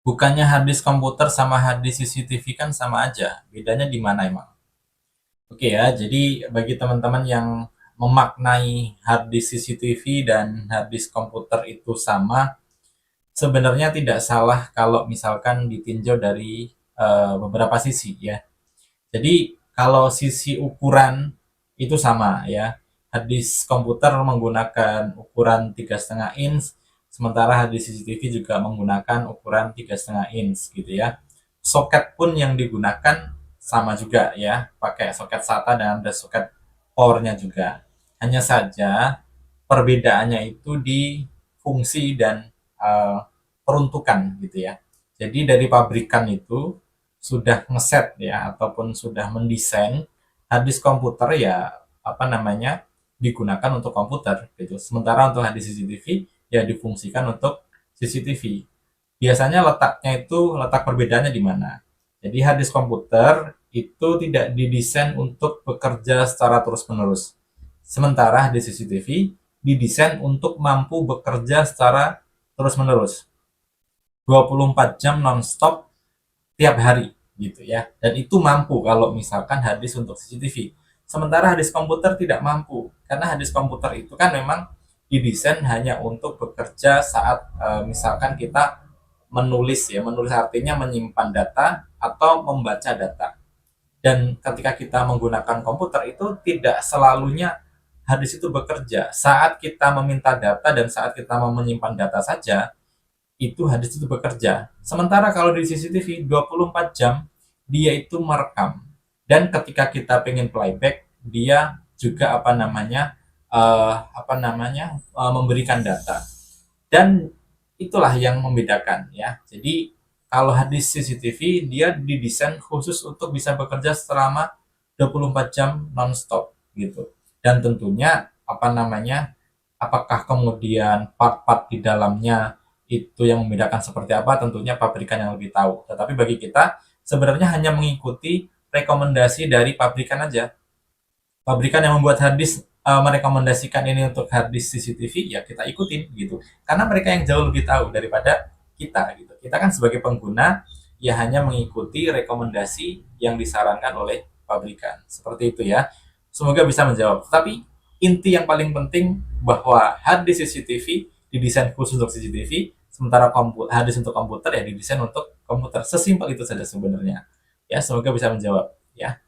Bukannya harddisk komputer sama harddisk CCTV kan sama aja. Bedanya di mana emang? Oke ya, jadi bagi teman-teman yang memaknai harddisk CCTV dan harddisk komputer itu sama, sebenarnya tidak salah kalau misalkan ditinjau dari beberapa sisi ya. Jadi kalau sisi ukuran itu sama ya. Harddisk komputer menggunakan ukuran 3,5 inch, sementara harddisk CCTV juga menggunakan ukuran 3,5 inch gitu ya. Soket pun yang digunakan sama juga ya, pakai soket SATA dan ada soket powernya juga. Hanya saja perbedaannya itu di fungsi dan uh, peruntukan gitu ya. Jadi dari pabrikan itu sudah ngeset ya ataupun sudah mendesain harddisk komputer ya apa namanya digunakan untuk komputer gitu. Sementara untuk harddisk CCTV ya difungsikan untuk CCTV. Biasanya letaknya itu letak perbedaannya di mana? Jadi harddisk komputer itu tidak didesain untuk bekerja secara terus-menerus. Sementara harddisk CCTV didesain untuk mampu bekerja secara terus-menerus. 24 jam non-stop tiap hari gitu ya. Dan itu mampu kalau misalkan harddisk untuk CCTV. Sementara harddisk komputer tidak mampu karena harddisk komputer itu kan memang didesain hanya untuk bekerja saat misalkan kita menulis ya, menulis artinya menyimpan data atau membaca data. Dan ketika kita menggunakan komputer itu tidak selalunya harddisk itu bekerja. Saat kita meminta data dan saat kita mau menyimpan data saja, itu harddisk itu bekerja. Sementara kalau di CCTV 24 jam dia itu merekam. Dan ketika kita pengen playback, dia juga memberikan data. Dan itulah yang membedakan ya. Jadi kalau harddisk CCTV dia didesain khusus untuk bisa bekerja selama 24 jam nonstop gitu. Dan tentunya apakah kemudian part-part di dalamnya itu yang membedakan seperti apa, tentunya pabrikan yang lebih tahu. Tetapi bagi kita sebenarnya hanya mengikuti rekomendasi dari pabrikan aja. Pabrikan yang membuat harddisk merekomendasikan ini untuk harddisk CCTV, ya kita ikutin gitu. Karena mereka yang jauh lebih tahu daripada kita gitu. Kita kan sebagai pengguna ya hanya mengikuti rekomendasi yang disarankan oleh pabrikan. Seperti itu ya. Semoga bisa menjawab. Tapi inti yang paling penting bahwa harddisk CCTV didesain khusus untuk CCTV, sementara harddisk untuk komputer ya didesain untuk komputer. Sesimpel itu saja sebenarnya. Ya, semoga bisa menjawab ya.